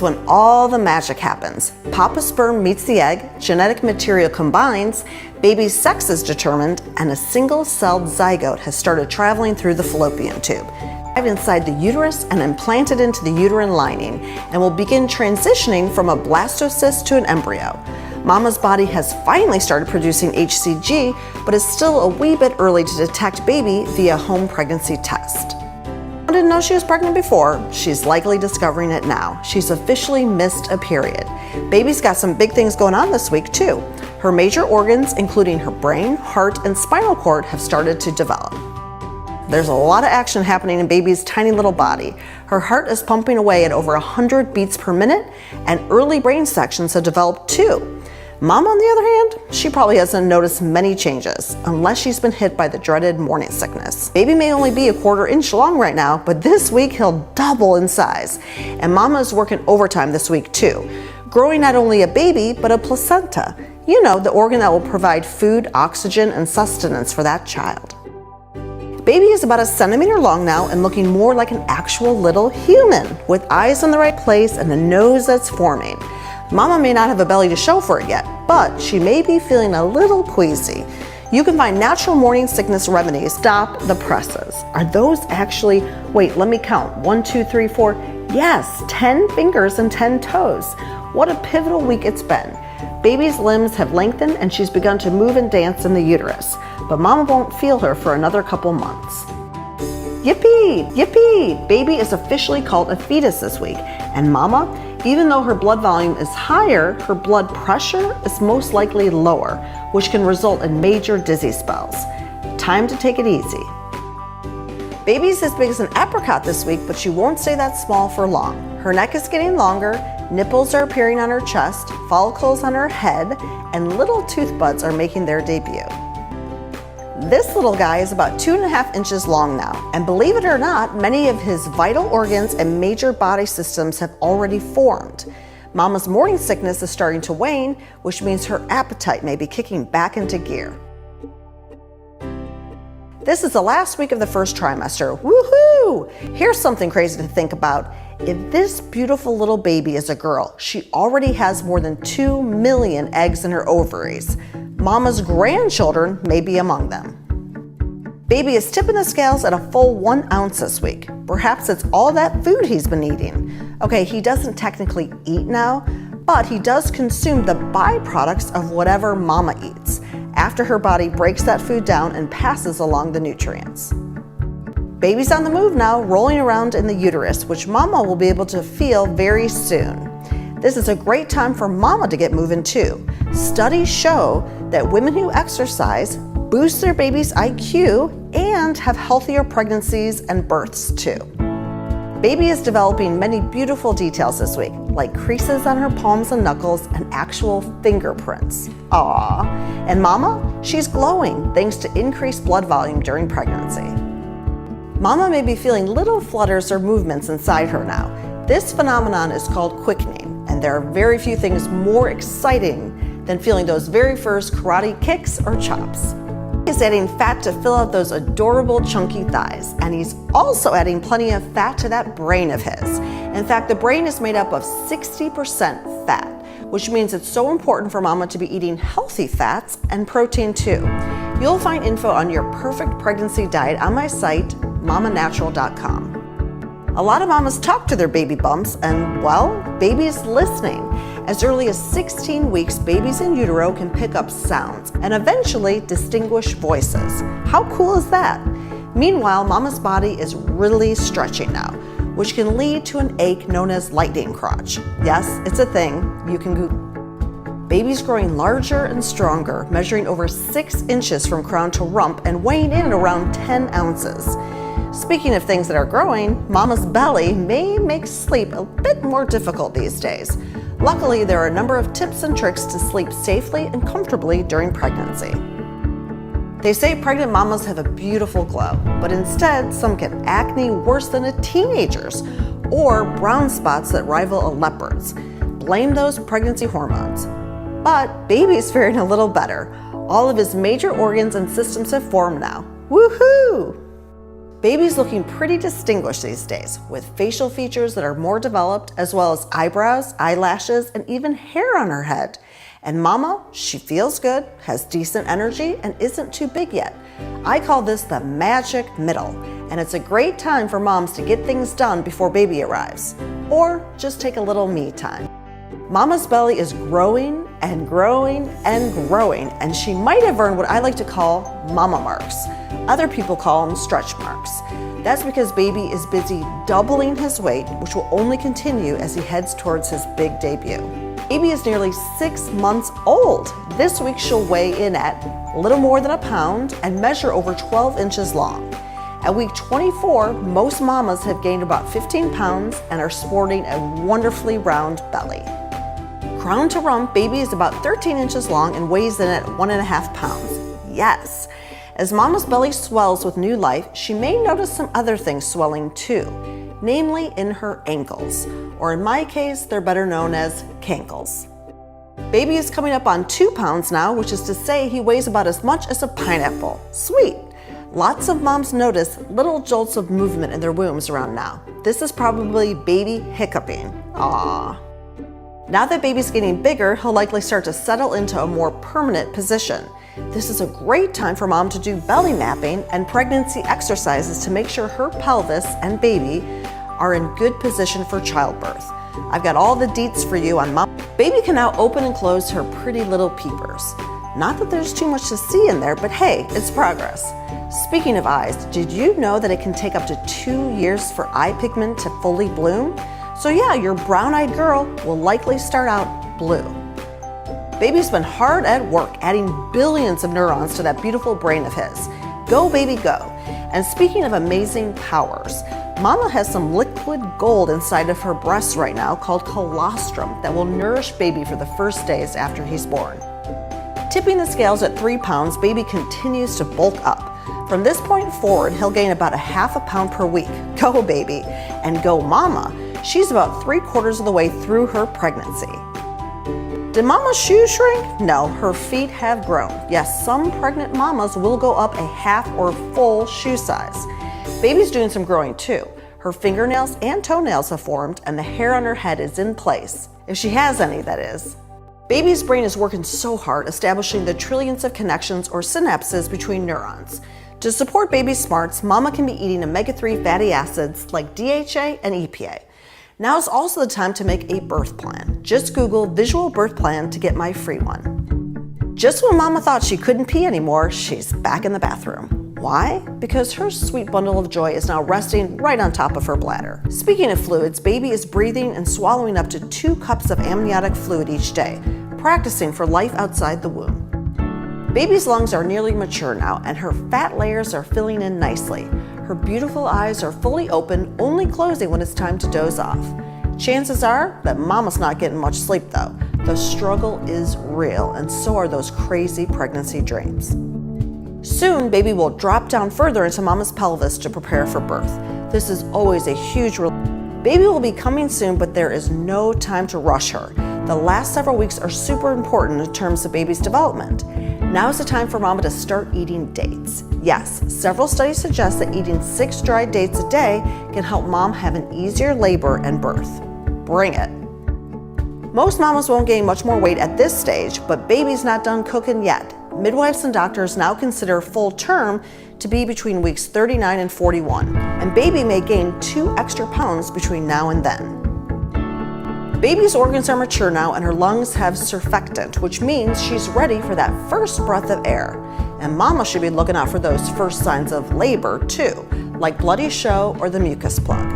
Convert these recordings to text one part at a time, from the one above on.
When all the magic happens. Papa's sperm meets the egg, genetic material combines, baby's sex is determined, and a single-celled zygote has started traveling through the fallopian tube, inside the uterus and implanted into the uterine lining, and will begin transitioning from a blastocyst to an embryo. Mama's body has finally started producing HCG, but is still a wee bit early to detect baby via home pregnancy test. Didn't know she was pregnant before, she's likely discovering it now. She's officially missed a period. Baby's got some big things going on this week too. Her major organs, including her brain, heart, and spinal cord, have started to develop. There's a lot of action happening in baby's tiny little body. Her heart is pumping away at over 100 beats per minute, and early brain sections have developed too. Mama, on the other hand, she probably hasn't noticed many changes, unless she's been hit by the dreaded morning sickness. Baby may only be a 1/4 inch long right now, but this week he'll double in size. And Mama is working overtime this week too, growing not only a baby, but a placenta. You know, the organ that will provide food, oxygen, and sustenance for that child. Baby is about 1 centimeter long now and looking more like an actual little human, with eyes in the right place and a nose that's forming. Mama may not have a belly to show for it yet, but she may be feeling a little queasy. You can find natural morning sickness remedies. Stop the presses. Are those actually, wait, let me count. 1, 2, 3, 4. Yes, 10 fingers and 10 toes. What a pivotal week it's been. Baby's limbs have lengthened and she's begun to move and dance in the uterus, but Mama won't feel her for another couple months. Yippee! Yippee! Baby is officially called a fetus this week, and Mama, even though her blood volume is higher, her blood pressure is most likely lower, which can result in major dizzy spells. Time to take it easy. Baby's as big as an apricot this week, but she won't stay that small for long. Her neck is getting longer, nipples are appearing on her chest, follicles on her head, and little tooth buds are making their debut. This little guy is about 2.5 inches long now, and believe it or not, many of his vital organs and major body systems have already formed. Mama's morning sickness is starting to wane, which means her appetite may be kicking back into gear. This is the last week of the first trimester. Woohoo! Here's something crazy to think about. If this beautiful little baby is a girl, she already has more than 2 million eggs in her ovaries. Mama's grandchildren may be among them. Baby is tipping the scales at a full 1 ounce this week. Perhaps it's all that food he's been eating. Okay, he doesn't technically eat now, but he does consume the byproducts of whatever Mama eats, after her body breaks that food down and passes along the nutrients. Baby's on the move now, rolling around in the uterus, which Mama will be able to feel very soon. This is a great time for Mama to get moving too. Studies show that women who exercise boost their baby's IQ and have healthier pregnancies and births too. Baby is developing many beautiful details this week, like creases on her palms and knuckles and actual fingerprints. Aww. And Mama, she's glowing thanks to increased blood volume during pregnancy. Mama may be feeling little flutters or movements inside her now. This phenomenon is called quickening, and there are very few things more exciting than feeling those very first karate kicks or chops. He's adding fat to fill out those adorable chunky thighs, and he's also adding plenty of fat to that brain of his. In fact, the brain is made up of 60% fat, which means it's so important for Mama to be eating healthy fats and protein too. You'll find info on your perfect pregnancy diet on my site, mamanatural.com. A lot of mamas talk to their baby bumps, and well, baby's listening. As early as 16 weeks, babies in utero can pick up sounds and eventually distinguish voices. How cool is that? Meanwhile, Mama's body is really stretching now, which can lead to an ache known as lightning crotch. Yes, it's a thing. You can Google. Baby's growing larger and stronger, measuring over 6 inches from crown to rump and weighing in at around 10 ounces. Speaking of things that are growing, Mama's belly may make sleep a bit more difficult these days. Luckily, there are a number of tips and tricks to sleep safely and comfortably during pregnancy. They say pregnant mamas have a beautiful glow, but instead some get acne worse than a teenager's, or brown spots that rival a leopard's. Blame those pregnancy hormones. But baby's faring a little better. All of his major organs and systems have formed now. Woohoo! Baby's looking pretty distinguished these days, with facial features that are more developed, as well as eyebrows, eyelashes, and even hair on her head. And mama, she feels good, has decent energy, and isn't too big yet. I call this the magic middle, and it's a great time for moms to get things done before baby arrives, or just take a little me time. Mama's belly is growing and growing and growing, and she might have earned what I like to call mama marks. Other people call them stretch marks. That's because baby is busy doubling his weight, which will only continue as he heads towards his big debut. Baby is nearly 6 months old. This week she'll weigh in at a little more than a pound and measure over 12 inches long. At week 24, most mamas have gained about 15 pounds and are sporting a wonderfully round belly. Crown to rump, baby is about 13 inches long and weighs in at 1.5 pounds. Yes. As mama's belly swells with new life, she may notice some other things swelling too, namely in her ankles, or in my case, they're better known as cankles. Baby is coming up on 2 pounds now, which is to say he weighs about as much as a pineapple. Sweet. Lots of moms notice little jolts of movement in their wombs around now. This is probably baby hiccuping. Aww. Now that baby's getting bigger, he'll likely start to settle into a more permanent position. This is a great time for mom to do belly mapping and pregnancy exercises to make sure her pelvis and baby are in good position for childbirth. I've got all the deets for you on mom. Baby can now open and close her pretty little peepers. Not that there's too much to see in there, but hey, it's progress. Speaking of eyes, did you know that it can take up to 2 years for eye pigment to fully bloom? So yeah, your brown-eyed girl will likely start out blue. Baby's been hard at work adding billions of neurons to that beautiful brain of his. Go baby go. And speaking of amazing powers, mama has some liquid gold inside of her breasts right now called colostrum that will nourish baby for the first days after he's born. Tipping the scales at 3 pounds, baby continues to bulk up. From this point forward, he'll gain about 1/2 pound per week. Go baby. And go mama. She's about 3/4 of the way through her pregnancy. Did mama's shoes shrink? No, her feet have grown. Yes, some pregnant mamas will go up a half or full shoe size. Baby's doing some growing too. Her fingernails and toenails have formed and the hair on her head is in place. If she has any, that is. Baby's brain is working so hard establishing the trillions of connections or synapses between neurons. To support baby's smarts, mama can be eating omega-3 fatty acids like DHA and EPA. Now is also the time to make a birth plan. Just Google visual birth plan to get my free one. Just when mama thought she couldn't pee anymore, she's back in the bathroom. Why? Because her sweet bundle of joy is now resting right on top of her bladder. Speaking of fluids, baby is breathing and swallowing up to 2 cups of amniotic fluid each day, practicing for life outside the womb. Baby's lungs are nearly mature now and her fat layers are filling in nicely. Her beautiful eyes are fully open, only closing when it's time to doze off. Chances are that mama's not getting much sleep though. The struggle is real and so are those crazy pregnancy dreams. Soon, baby will drop down further into mama's pelvis to prepare for birth. This is always a huge relief. Baby will be coming soon, but there is no time to rush her. The last several weeks are super important in terms of baby's development. Now is the time for mama to start eating dates. Yes, several studies suggest that eating 6 dried dates a day can help mom have an easier labor and birth. Bring it. Most mamas won't gain much more weight at this stage, but baby's not done cooking yet. Midwives and doctors now consider full term to be between weeks 39 and 41, and baby may gain 2 extra pounds between now and then. Baby's organs are mature now and her lungs have surfactant, which means she's ready for that first breath of air. And mama should be looking out for those first signs of labor too, like bloody show or the mucus plug.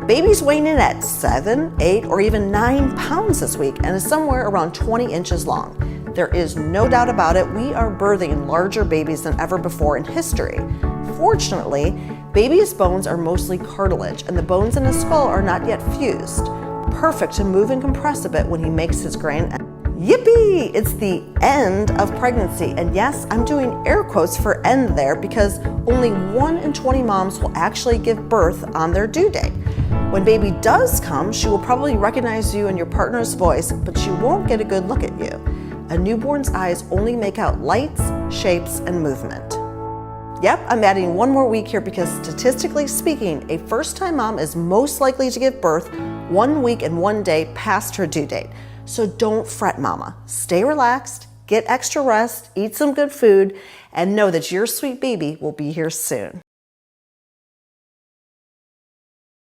Baby's weighing in at 7, 8, or even 9 pounds this week and is somewhere around 20 inches long. There is no doubt about it, we are birthing larger babies than ever before in history. Fortunately, baby's bones are mostly cartilage and the bones in his skull are not yet fused. Perfect to move and compress a bit when he makes his grain. Yippee! It's the end of pregnancy. And yes, I'm doing air quotes for end there because only 1 in 20 moms will actually give birth on their due date. When baby does come, she will probably recognize you and your partner's voice, but she won't get a good look at you. A newborn's eyes only make out lights, shapes, and movement. Yep, I'm adding one more week here because statistically speaking, a first-time mom is most likely to give birth 1 week and 1 day past her due date. So don't fret, mama. Stay relaxed, get extra rest, eat some good food, and know that your sweet baby will be here soon.